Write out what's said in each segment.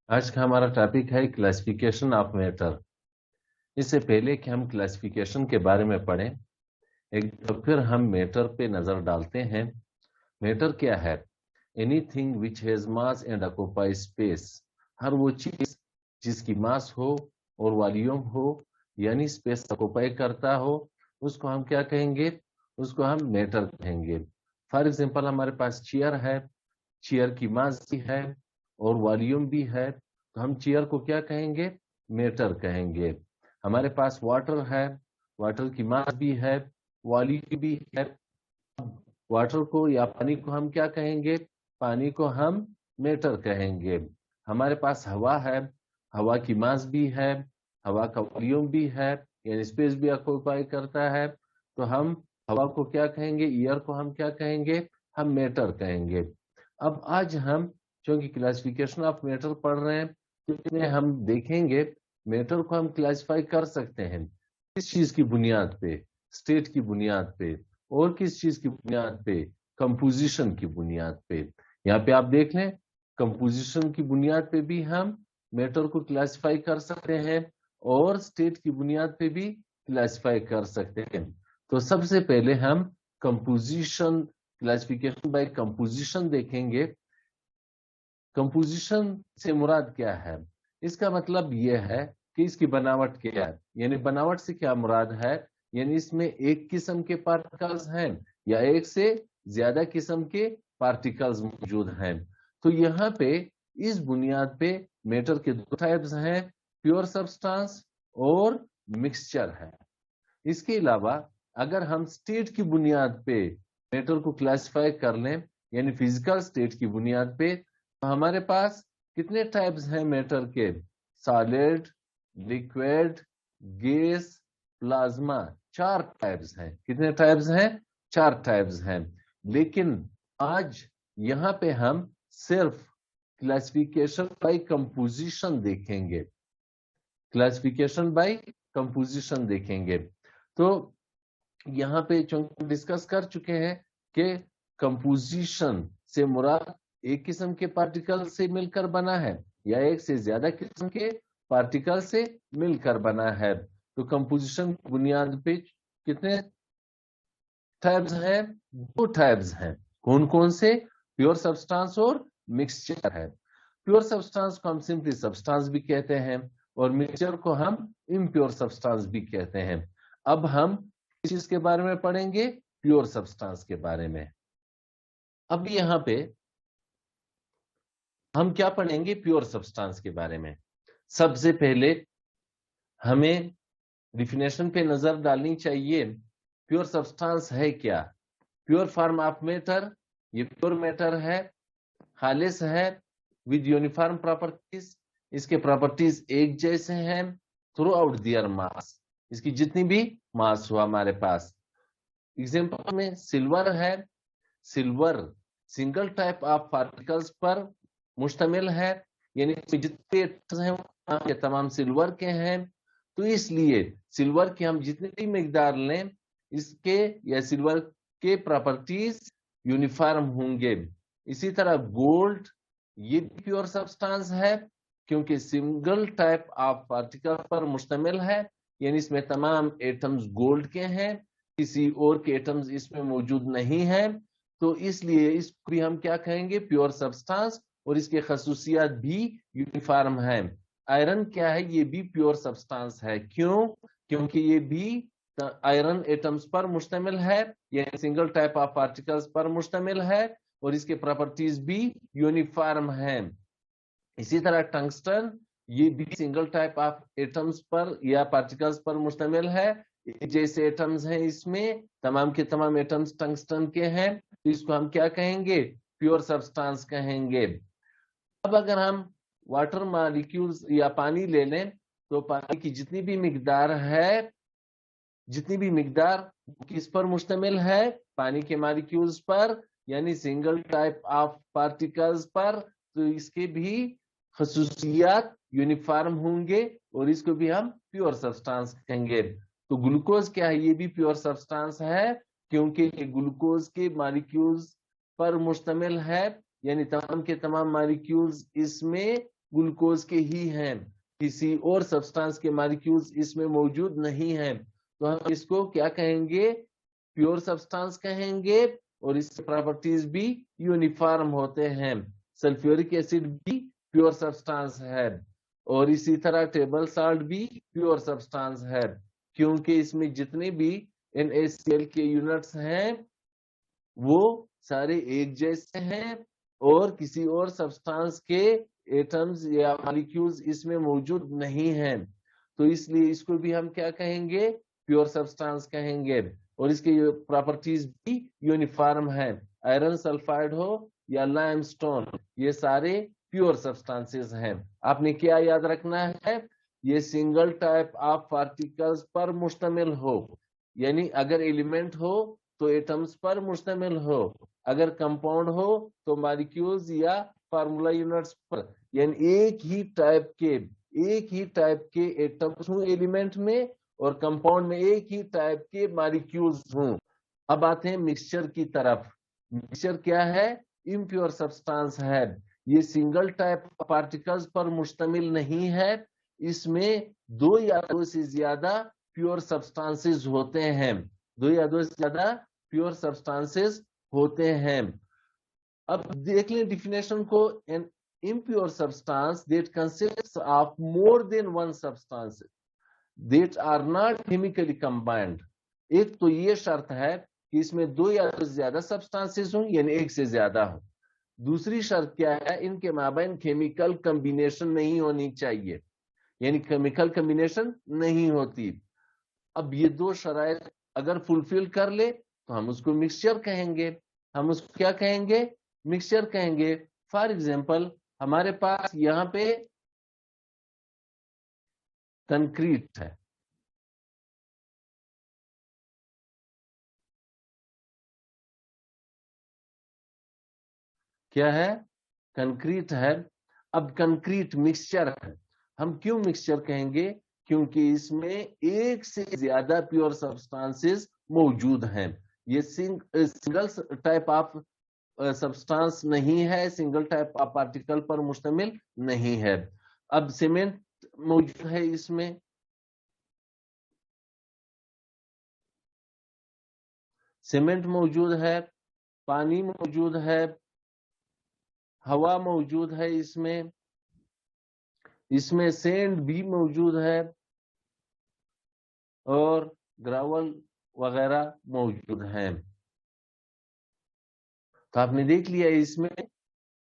आज का हमारा टॉपिक है क्लासिफिकेशन ऑफ मैटर। इससे पहले कि हम क्लासिफिकेशन के बारे में पढ़ें, एक तो फिर हम मैटर पे नजर डालते हैं। मैटर क्या है? Anything which has mass and occupy space. हर वो चीज जिसकी मास हो और वॉल्यूम हो, यानी स्पेस ऑक्यूपाई करता हो, उसको हम क्या कहेंगे? उसको हम मैटर कहेंगे। फॉर एग्जांपल, हमारे पास चेयर है, चेयर की मास भी है और वॉल्यूम भी है, तो हम चेयर को क्या कहेंगे? मैटर कहेंगे। हमारे पास वाटर है, वाटर की मास भी है, वॉल्यूम भी है। वाटर को या पानी को हम क्या कहेंगे? पानी को हम मैटर कहेंगे। हमारे पास हवा है, हवा की मास भी है, हवा का वॉल्यूम भी है, यानी स्पेस भी ऑक्यूपाई करता है, तो हम हवा को क्या कहेंगे? एयर को हम क्या कहेंगे? हम मैटर कहेंगे। अब आज हम चूंकि क्लासिफिकेशन ऑफ मैटर पढ़ रहे हैं, तो इसमें हम देखेंगे मैटर को हम क्लासिफाई कर सकते हैं किस चीज की बुनियाद पे? स्टेट की बुनियाद पे। और किस चीज की बुनियाद पे? कंपोजिशन की बुनियाद पे। यहाँ पे आप देख लें, कंपोजिशन की बुनियाद पे भी हम मैटर को क्लासिफाई कर सकते हैं और स्टेट की बुनियाद पे भी क्लासिफाई कर सकते हैं। तो सबसे पहले हम कंपोजिशन, क्लासिफिकेशन बाय कंपोजिशन देखेंगे। कंपोजिशन से मुराद क्या है? इसका मतलब यह है कि इसकी बनावट क्या है। यानी बनावट से क्या मुराद है? यानी इसमें एक किस्म के पार्टिकल्स हैं या एक से ज्यादा किस्म के पार्टिकल्स मौजूद हैं। तो यहाँ पे इस बुनियाद पे मैटर के दो टाइप्स हैं, प्योर सब्सटेंस और मिक्सचर है। इसके अलावा अगर हम स्टेट की बुनियाद पे मैटर को क्लासिफाई कर लें, यानी फिजिकल स्टेट की बुनियाद पे, तो हमारे पास कितने टाइप्स हैं मैटर के? Solid, liquid, gas, plasma. 4 types हैं। कितने टाइप्स हैं? 4 टाइप्स हैं। लेकिन आज यहाँ पे हम सिर्फ क्लासिफिकेशन बाय कंपोजिशन देखेंगे। क्लासिफिकेशन बाय कंपोजिशन देखेंगे। तो यहाँ पे चूंकि डिस्कस कर चुके हैं कि कंपोजिशन से मुराद एक किस्म के पार्टिकल से मिलकर बना है या एक से ज्यादा किस्म के पार्टिकल से मिलकर बना है। तो कंपोजिशन की बुनियाद पे कितने टाइप्स हैं? 2 टाइप्स हैं। कौन कौन से? प्योर सब्सटेंस और मिक्सचर है। प्योर सब्सटेंस को हम सिंपली सब्सटेंस भी कहते हैं और मिक्सचर को हम इम्प्योर सब्सटेंस भी कहते हैं। अब हम किस चीज के बारे में पढ़ेंगे? प्योर सब्सटेंस के बारे में। अब यहाँ पे हम क्या पढ़ेंगे? प्योर सब्सटेंस के बारे में। सबसे पहले हमें डिफिनेशन पे नजर डालनी चाहिए। प्योर सब्सटेंस है क्या? प्योर फॉर्म ऑफ मैटर, ये प्योर मैटर है, खालिस है, विद यूनिफॉर्म प्रॉपर्टीज। इसके प्रॉपर्टीज एक जैसे हैं थ्रू आउट दियर मास। इसकी जितनी भी मास हो हमारे पास। एग्जांपल में सिल्वर है। Silver single type of particles पर मुश्तमिल है, यानी जितने एटम्स हैं ये तमाम सिल्वर के हैं। तो इसलिए सिल्वर की हम जितनी भी मिकदार लें, इसके या सिल्वर के प्रॉपर्टीज यूनिफॉर्म होंगे। इसी तरह गोल्ड, ये भी प्योर सब्सटेंस है क्योंकि सिंगल टाइप ऑफ पार्टिकल पर मुश्तमिल है, यानी इसमें तमाम एटम्स गोल्ड के हैं, किसी और के एटम्स इसमें मौजूद नहीं है। तो इसलिए इसको भी हम क्या कहेंगे? Pure substance. और इसके खसूसियात भी यूनिफॉर्म है। आयरन क्या है? ये भी प्योर सब्सटेंस है। क्यों? क्योंकि ये भी आयरन एटम्स पर मुश्तमिल है, यानी सिंगल टाइप ऑफ पार्टिकल्स पर मुश्तमिल है और इसके प्रॉपर्टीज भी यूनिफॉर्म है। इसी तरह टंगस्टन, ये भी सिंगल टाइप ऑफ एटम्स पर या पार्टिकल्स पर मुश्तमिल है। जैसे एटम्स हैं इसमें, तमाम के तमाम एटम्स टंगस्टन के हैं, तो इसको हम क्या कहेंगे? प्योर सब्सटेंस कहेंगे। अब अगर हम वाटर मॉलिक्यूल्स या पानी ले लें, तो पानी की जितनी भी मिकदार है, जितनी भी मिकदार किस पर मुश्तमिल है? पानी के मॉलिक्यूल्स पर, यानी सिंगल टाइप ऑफ पार्टिकल्स पर। तो इसके भी खसूसियात यूनिफॉर्म होंगे और इसको भी हम प्योर सब्सटेंस कहेंगे। तो ग्लूकोज क्या है? ये भी प्योर सब्सटेंस है क्योंकि ये ग्लूकोज के मॉलिक्यूल्स पर मुश्तमिल है, यानी तमाम के तमाम मॉलिक्यूल्स इसमें ग्लूकोज के ही हैं, किसी और सब्सटेंस के मॉलिक्यूल्स इसमें मौजूद नहीं हैं, तो हम इसको क्या कहेंगे, प्योर सब्सटेंस कहेंगे, और इसकी प्रॉपर्टीज भी यूनिफॉर्म होते हैं। सल्फ्यूरिक एसिड भी प्योर सब्सटेंस है, और इसी तरह टेबल साल्ट भी प्योर सब्सटेंस है, क्योंकि इसमें जितने भी NaCl के यूनिट्स हैं वो सारे एक जैसे हैं, और किसी और सब्सटेंस के एटम्स या मॉलिक्यूल्स इसमें मौजूद नहीं हैं, तो इसलिए इसको भी हम क्या कहेंगे, प्योर सब्सटेंस कहेंगे, और इसकी प्रॉपर्टीज भी यूनिफॉर्म है। आयरन सल्फाइड हो या लाइमस्टोन, ये सारे प्योर सब्सटेंसेस हैं। आपने क्या याद रखना है, ये सिंगल टाइप ऑफ पार्टिकल्स पर मुश्तमिल हो, यानी अगर एलिमेंट हो तो एटम्स पर मुश्तमिल हो, अगर कंपाउंड हो तो मॉलिक्यूल्स या फार्मूला यूनिट्स पर, यानी एक ही टाइप के एटम्स हों एलिमेंट में, और कंपाउंड में एक ही टाइप के मॉलिक्यूल्स हों। अब आते हैं मिक्सचर की तरफ। मिक्सचर क्या है, इम्प्योर सब्सटेंस है, ये सिंगल टाइप पार्टिकल्स पर मुश्तमिल नहीं है, इसमें दो या दो से ज्यादा प्योर सब्सटेंसेस होते हैं, दो या दो से ज्यादा प्योर सब्सटेंसेस होते हैं। अब देख लें डिफिनेशन को, N impure substance that consists of more than one substance that are not chemically combined। एक तो ये शर्त है कि इसमें दो या दो से ज्यादा सब्सटेंसेस हों, यानी एक से ज्यादा हो। दूसरी शर्त क्या है, इनके माबैन केमिकल कम्बिनेशन नहीं होनी चाहिए, यानी केमिकल कम्बिनेशन नहीं होती। अब ये दो शराइत अगर फुलफिल कर ले तो हम उसको मिक्सचर कहेंगे, हम उसको क्या कहेंगे, मिक्सचर कहेंगे। फॉर एग्जांपल हमारे पास यहां पे कंक्रीट है, क्या है, कंक्रीट है। अब कंक्रीट मिक्सचर है, हम क्यों मिक्सचर कहेंगे, क्योंकि इसमें एक से ज्यादा प्योर सब्सटेंसेस मौजूद हैं। ये सिंगल टाइप ऑफ सब्सटेंस नहीं है, सिंगल टाइप ऑफ पार्टिकल पर मुश्तमिल नहीं है। अब सीमेंट मौजूद है इसमें, सीमेंट मौजूद है, पानी मौजूद है, हवा मौजूद है, इसमें सैंड भी मौजूद है, और ग्रावल वगैरह मौजूद हैं। तो आपने देख लिया इसमें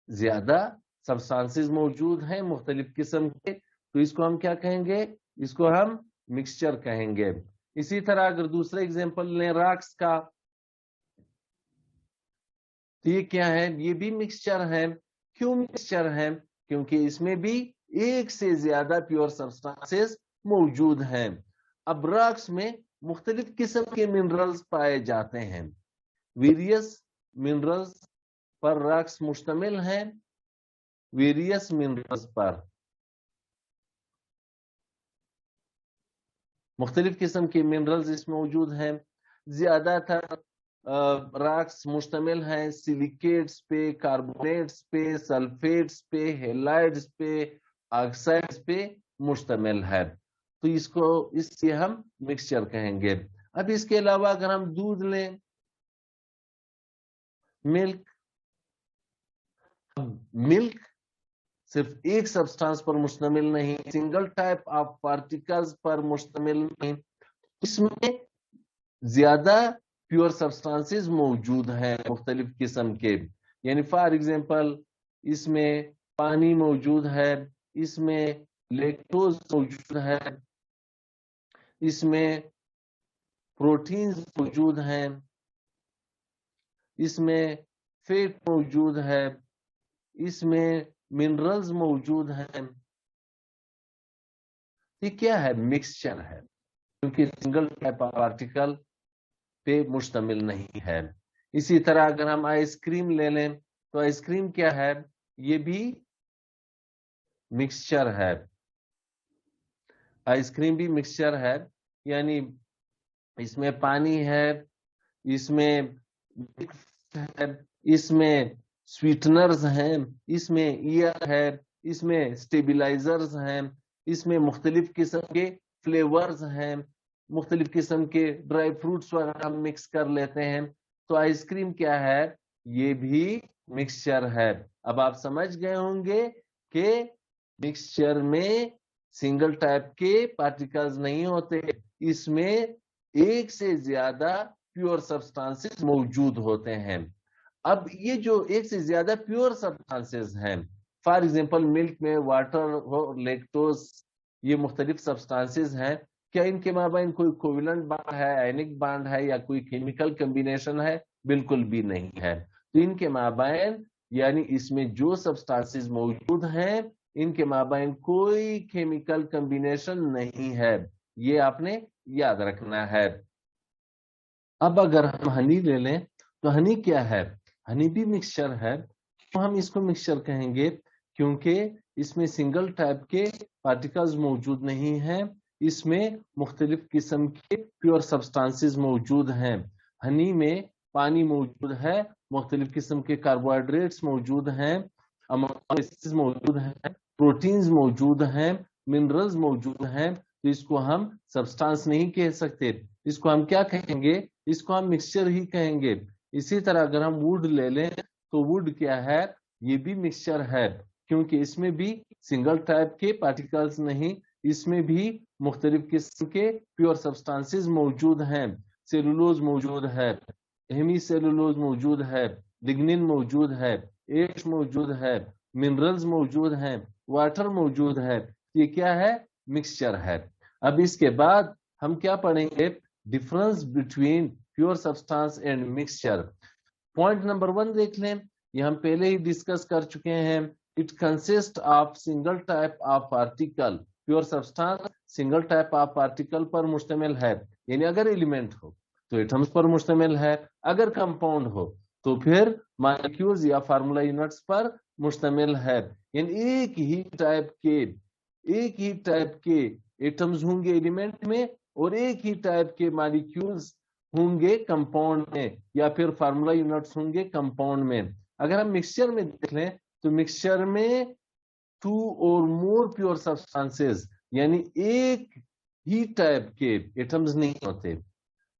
ज्यादा सब्सटेंसेस मौजूद हैं मुख्तलिफ किस्म के, तो इसको हम क्या कहेंगे, इसको हम मिक्सचर कहेंगे। इसी तरह अगर दूसरा एग्जांपल लें रॉक्स का, तो ये क्या है, ये भी मिक्सचर है। क्यों मिक्सचर है, क्योंकि इसमें भी एक से ज्यादा प्योर सब्सटेंसेस मौजूद हैं। अब रॉक्स में मुख्तलिफ किस्म के मिनरल्स पाए जाते हैं, वेरियस मिनरल्स पर रॉक्स मुश्तमिल हैं, वेरियस मिनरल्स पर मुख्तलिफ किस्म के मिनरल्स इसमें मौजूद हैं। ज्यादातर रॉक्स मुश्तमिल हैं सिलिकेट्स पे, कार्बोनेट्स पे, सल्फेट्स पे, हेलाइड्स पे, ऑक्साइड्स पे मुश्तमिल है, तो इससे हम मिक्सचर कहेंगे। अब इसके अलावा अगर हम दूध लें, मिल्क सिर्फ एक सब्सटेंस पर मुश्तमिल नहीं, सिंगल टाइप ऑफ पार्टिकल्स पर मुश्तमिल नहीं, इसमें ज्यादा प्योर सब्सटेंसेस मौजूद हैं मुख्तलिफ किस्म के। यानी फॉर एग्जांपल इसमें पानी मौजूद है, इसमें लैक्टोज मौजूद है, इसमें प्रोटीन्स मौजूद हैं, इसमें फैट मौजूद है, इसमें मिनरल्स मौजूद हैं। ये क्या है, मिक्सचर है, क्योंकि सिंगल टाइप ऑफ पार्टिकल पे मुश्तमिल नहीं है। इसी तरह अगर हम आइसक्रीम ले लें, तो आइसक्रीम क्या है, ये भी मिक्सचर है, आइसक्रीम भी मिक्सचर है, यानी इसमें पानी है, इसमें है, इसमें स्वीटनर्स हैं, इसमें ईयर है, اس میں اسٹیبلائزرز ہیں، اس میں مختلف قسم کے فلیورز ہیں، مختلف قسم کے ڈرائی فروٹس وغیرہ ہم مکس کر لیتے ہیں. تو آئس کریم کیا ہے؟ یہ بھی مکسچر ہے. اب آپ سمجھ گئے ہوں گے کہ مکسچر میں سنگل ٹائپ کے پارٹیکلز نہیں ہوتے، اس میں ایک سے زیادہ پیور سبسٹانسز موجود ہوتے ہیں. اب یہ جو ایک سے زیادہ پیور سبسٹانسز ہیں، فار ایگزامپل ملک میں واٹر اور لیکٹوز، یہ مختلف سبسٹانسز ہیں، کیا ان کے مابین کوئی کوولنٹ بانڈ ہے، آئنک بانڈ ہے یا کوئی کیمیکل کمبینیشن ہے؟ بالکل بھی نہیں ہے. تو ان کے مابین یعنی اس میں جو سبسٹانسز موجود ہیں ان کے مابین کوئی کیمیکل کمبینیشن نہیں ہے. یہ آپ نے یاد رکھنا ہے. اب اگر ہم ہنی لے لیں تو ہنی کیا ہے؟ ہنی بھی مکسچر ہے. ہم اس کو مکسچر کہیں گے کیونکہ اس میں سنگل ٹائپ کے پارٹیکلز موجود نہیں ہیں، اس میں مختلف قسم کے پیور سبسٹانسز موجود ہیں. ہنی میں پانی موجود ہے، مختلف قسم کے کاربوہائیڈریٹس موجود ہیں، امینو ایسڈز موجود ہیں، پروٹینز موجود ہیں، منرلز موجود ہیں. تو اس کو ہم سبسٹانس نہیں کہہ سکتے، اس کو ہم کیا کہیں گے؟ اس کو ہم مکسچر ہی کہیں گے. اسی طرح اگر ہم ووڈ لے لیں تو ووڈ کیا ہے؟ یہ بھی مکسچر ہے کیونکہ اس میں بھی سنگل ٹائپ کے پارٹیکلز نہیں، اس میں بھی مختلف قسم کے پیور سبسٹانسز موجود ہیں. سیلولوز موجود ہے، ہیمی سیلولوز موجود ہے، لگنین موجود ہے، ایش موجود ہے، منرلز موجود ہیں، واٹر موجود ہے. یہ کیا ہے؟ مکسچر ہے. اب اس کے بعد ہم کیا پڑھیں گے؟ Difference between pure substance and mixture. Point number 1 دیکھ لیں، یہ ہم پہلے ہی ڈسکس کر چکے ہیں. It consist of single type of particle. Pure substance single type of particle پر مشتمل ہے، یعنی اگر ایلیمنٹ ہو تو ایٹمز پر مشتمل ہے، اگر کمپاؤنڈ ہو تو پھر مالیکیولز یا فارمولا یونٹس پر مشتمل ہے. یعنی ایک ہی ٹائپ کے ایٹمز ہوں گے ایلیمنٹ میں اور ایک ہی ٹائپ کے مالیکیولز ہوں گے کمپاؤنڈ میں یا پھر فارمولا یونٹس ہوں گے کمپاؤنڈ میں. اگر ہم مکسچر میں دیکھ لیں تو مکسچر میں 2 اور مور پیور سبسٹانسز یعنی ایک ہی ٹائپ کے ایٹمز نہیں ہوتے،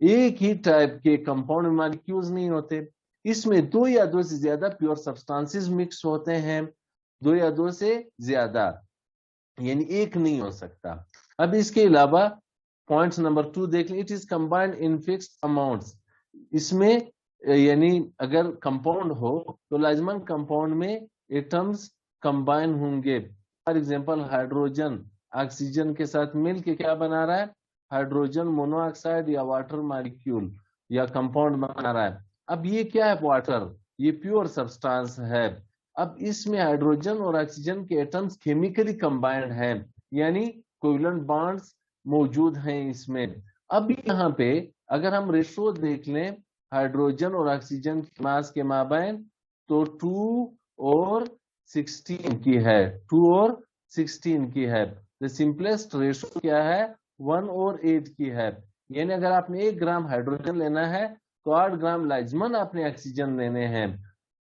ایک ہی ٹائپ کے کمپاؤنڈ مالیکیولز نہیں ہوتے، اس میں 2 یا 2 سے زیادہ پیور سبسٹانسز مکس ہوتے ہیں. 2 یا 2 سے زیادہ یعنی ایک نہیں ہو سکتا. اب اس کے علاوہ پوائنٹ نمبر 2 دیکھ لیں. It is combined in fixed amounts. اس میں یعنی اگر کمپاؤنڈ ہو تو لازماً کمپاؤنڈ میں ایٹمز کمبائن ہوں گے. فار ایگزامپل ہائیڈروجن آکسیجن کے ساتھ مل کے کیا بنا رہا ہے؟ ہائیڈروجن مونو آکسائڈ یا واٹر مالیکیول یا کمپاؤنڈ بنا رہا ہے. اب یہ کیا ہے؟ واٹر، یہ پیور سبسٹانس ہے. اب اس میں ہائیڈروجن اور آکسیجن کے ایٹمز کیمیکلی کمبائنڈ ہیں، یعنی کوولنٹ بانڈز موجود ہیں اس میں. اب یہاں پہ اگر ہم ریشو دیکھ لیں ہائیڈروجن اور آکسیجن کی ماس کے مابین تو 2 اور 16 کی ہے. 2 اور 16 کی ہے. the simplest ریشو کیا ہے؟ 1 اور 8 کی ہے. یعنی اگر آپ نے 1 گرام ہائیڈروجن لینا ہے تو 8 گرام لازماً آپ نے آکسیجن لینے ہیں.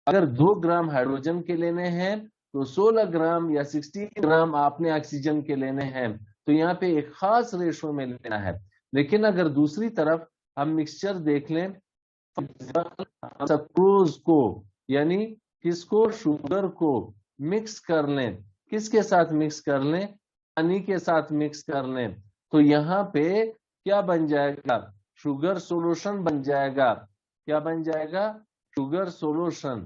اگر 2 گرام ہائیڈروجن کے لینے ہیں تو 16 گرام یا 16 گرام آپ نے آکسیجن کے لینے ہیں. تو یہاں پہ ایک خاص ریشو میں لینا ہے. لیکن اگر دوسری طرف ہم مکسچر دیکھ لیں، سکروز کو یعنی کس کو؟ شوگر کو مکس کر لیں. کس کے ساتھ مکس کر لیں؟ پانی کے ساتھ مکس کر لیں. تو یہاں پہ کیا بن جائے گا؟ شوگر سولوشن بن جائے گا. کیا بن جائے گا؟ Sugar solution.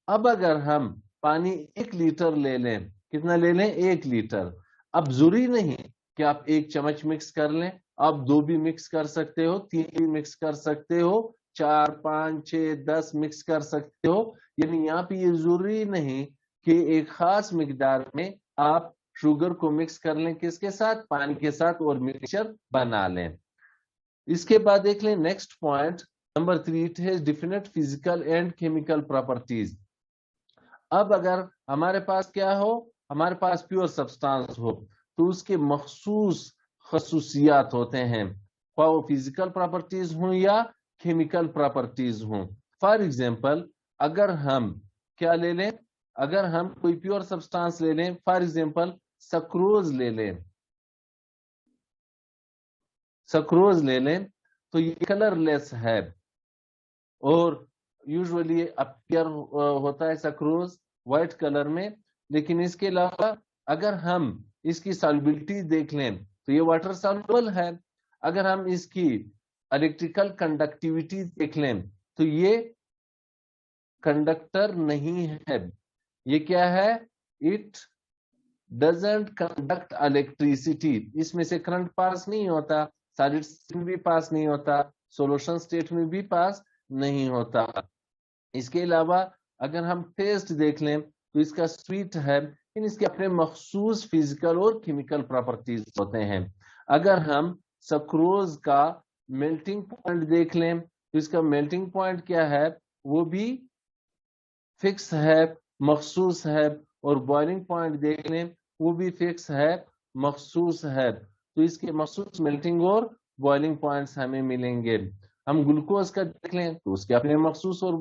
اب اگر ہم پانی 1 لیٹر لے لیں، کتنا لے لیں؟ 1 لیٹر. اب ضروری نہیں کہ آپ 1 چمچ مکس کر لیں، آپ 2 بھی مکس کر سکتے ہو، 3 بھی مکس کر سکتے ہو، 4 5 6 10 مکس کر سکتے ہو. یعنی یہاں پہ یہ ضروری نہیں کہ ایک خاص مقدار میں آپ شوگر کو مکس کر لیں. کس کے ساتھ؟ پانی کے ساتھ، اور مکسچر بنا لیں. اس کے بعد دیکھ لیں next point number 3. It has definite physical and chemical properties. اب اگر ہمارے پاس کیا ہو؟ ہمارے پاس پیور سبسٹانس ہو تو اس کے مخصوص خصوصیات ہوتے ہیں، خواہ وہ فزیکل پراپرٹیز ہوں یا کیمیکل پراپرٹیز ہوں. فار ایگزامپل اگر ہم کیا لے لیں؟ اگر ہم کوئی پیور سبسٹانس لے لیں، فار ایگزامپل سکروز لے لیں، سکروز لے لیں تو یہ کلر لیس ہے اور یوزولی اپیئر ہوتا ہے سکروز وائٹ کلر میں، لیکن اس کے علاوہ اگر ہم اس کی سالوبلٹی دیکھ لیں تو یہ واٹر سالوبل ہے. اگر ہم اس کی الیکٹریکل کنڈکٹیوٹی دیکھ لیں تو یہ کنڈکٹر نہیں ہے. یہ کیا ہے؟ It doesn't conduct electricity. اس میں سے کرنٹ پاس نہیں ہوتا، سالڈ اسٹیٹ میں بھی پاس نہیں ہوتا، سولوشن اسٹیٹ میں بھی پاس نہیں ہوتا. اس کے علاوہ اگر ہم ٹیسٹ دیکھ لیں تو اس کا سویٹ ہے، اس کے اپنے مخصوص فزیکل اور کیمیکل پراپرٹیز ہوتے ہیں. اگر ہم سکروز کا میلٹنگ پوائنٹ دیکھ لیں تو اس کا میلٹنگ پوائنٹ کیا ہے؟ وہ بھی فکس ہے، مخصوص ہے. اور بوائلنگ پوائنٹ دیکھ لیں وہ بھی فکس ہے، مخصوص ہے. تو اس کے مخصوص میلٹنگ اور بوائلنگ پوائنٹس ہمیں ملیں گے. ہم گلوکوز کا دیکھ لیں تو اس کے اپنے مخصوص اور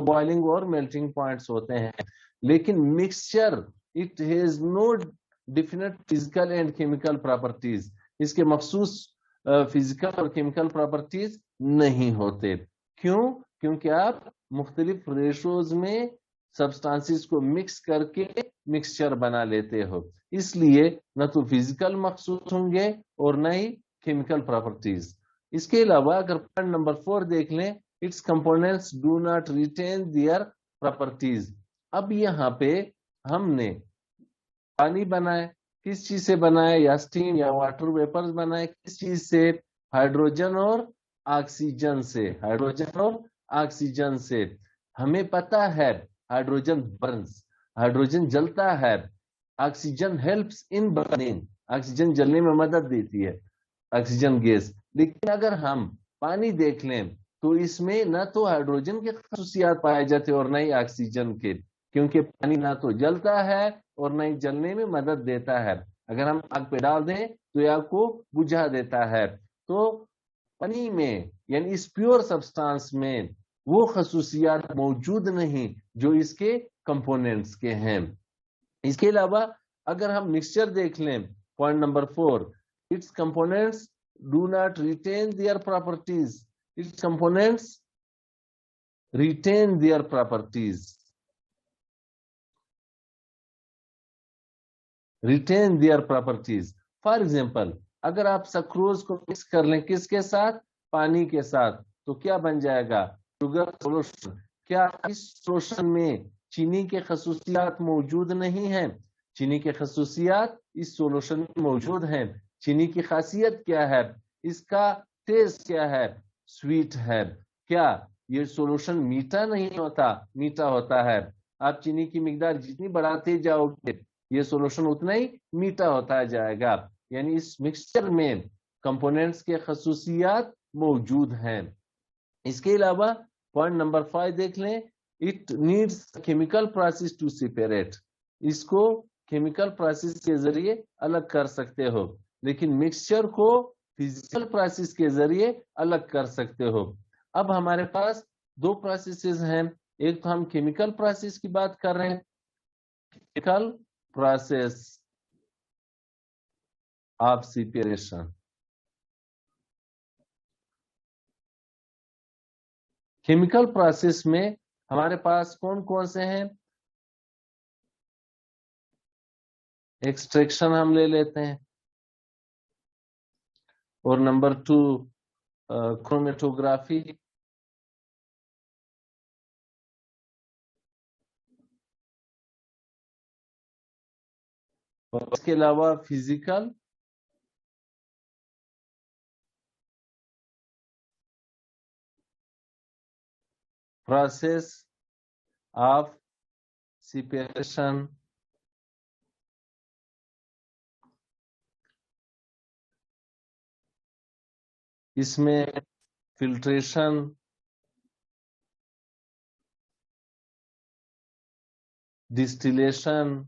بوائلنگ اور میلٹنگ پوائنٹس ہوتے ہیں. لیکن mixture it has no definite physical and chemical properties. اس کے مخصوص فزیکل اور کیمیکل پراپرٹیز نہیں ہوتے. کیوں؟ کیونکہ آپ مختلف ریشوز میں سبسٹانسز کو مکس کر کے مکسچر بنا لیتے ہو، اس لیے نہ تو فزیکل مخصوص ہوں گے اور نہ ہی کیمیکل پراپرٹیز. اس کے علاوہ اگر پوائنٹ نمبر 4 دیکھ لیں، its components do not retain their properties. اب یہاں پہ ہم نے پانی بنائے، کس چیز سے بنائے؟ یا اسٹیم یا واٹر ویپرز بنائے، کس چیز سے؟ ہائیڈروجن اور آکسیجن سے. ہائیڈروجن اور آکسیجن سے. ہمیں پتا ہے ہائیڈروجن برنز، ہائیڈروجن جلتا ہے. Oxygen helps in burning, oxygen جلنے میں مدد دیتی ہے، آکسیجن گیس. لیکن اگر ہم پانی دیکھ لیں تو اس میں نہ تو ہائیڈروجن کے خصوصیات پائے جاتے اور نہ ہی آکسیجن کے، کیونکہ پانی نہ تو جلتا ہے اور نہ ہی جلنے میں مدد دیتا ہے. اگر ہم آگ پہ ڈال دیں تو یہ آگ کو بجھا دیتا ہے. تو پانی میں یعنی اس پیور سبسٹانس میں وہ خصوصیات موجود نہیں جو اس کے کمپوننٹس کے ہیں. اس کے علاوہ اگر ہم مکسچر دیکھ لیں، point number 4، its components do not retain their properties. Its components retain their properties. Retain their properties. For example اگر آپ سکروز کو مکس کر لیں کس کے ساتھ؟ پانی کے ساتھ، تو کیا بن جائے گا؟ Sugar solution. کیا اس سولوشن میں چینی کے خصوصیات موجود نہیں ہیں؟ چینی کے خصوصیات اس سولوشن میں موجود ہیں. چینی کی خاصیت کیا ہے؟ اس کا ٹیسٹ کیا ہے؟ سویٹ ہے. کیا یہ سولوشن میٹھا نہیں ہوتا؟ میٹھا ہوتا ہے. آپ چینی کی مقدار جتنی بڑھاتے جاؤ گے یہ سولوشن اتنا ہی میٹھا ہوتا جائے گا. یعنی اس مکسچر میں کمپوننٹس کے خصوصیات موجود ہیں. اس کے علاوہ پوائنٹ نمبر 5 دیکھ لیں، it needs chemical process to separate. اس کو کیمیکل پروسیس کے ذریعے الگ کر سکتے ہو، لیکن مکسچر کو فزیکل پروسیس کے ذریعے الگ کر سکتے ہو. اب ہمارے پاس 2 پروسیسز ہیں. ایک تو ہم کیمیکل پروسیس کی بات کر رہے ہیں، chemical process of separation. Chemical process میں ہمارے پاس کون کون سے ہیں؟ ایکسٹریکشن ہم لے لیتے ہیں، اور نمبر 2 کرومیٹوگرافی. اور اس کے علاوہ فزیکل پروسیس آف سیپریشن. اس میں فلٹریشن، ڈسٹیلیشن،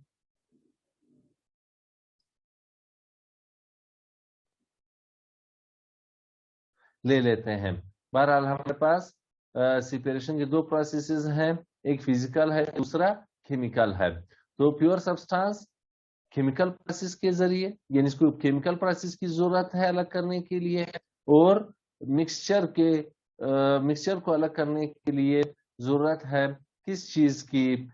لے لیتے ہیں. بہرحال ہمارے پاس سیپریشن کے 2 پروسیسز ہیں، ایک فزیکل ہے دوسرا केमिकल है। तो प्योर सब्सटेंस केमिकल प्रोसेस के जरिए, यानी इसको केमिकल प्रोसेस की जरूरत है अलग करने के लिए, और मिक्सचर को अलग करने के लिए जरूरत है किस चीज की,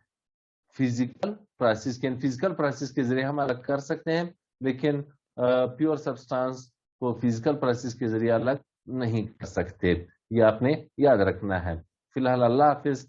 फिजिकल प्रोसेस की। फिजिकल प्रोसेस के जरिए हम अलग कर सकते हैं, लेकिन प्योर सब्सटेंस को फिजिकल प्रोसेस के जरिए अलग नहीं कर सकते। ये आपने याद रखना है। फिलहाल अल्लाह हाफिज।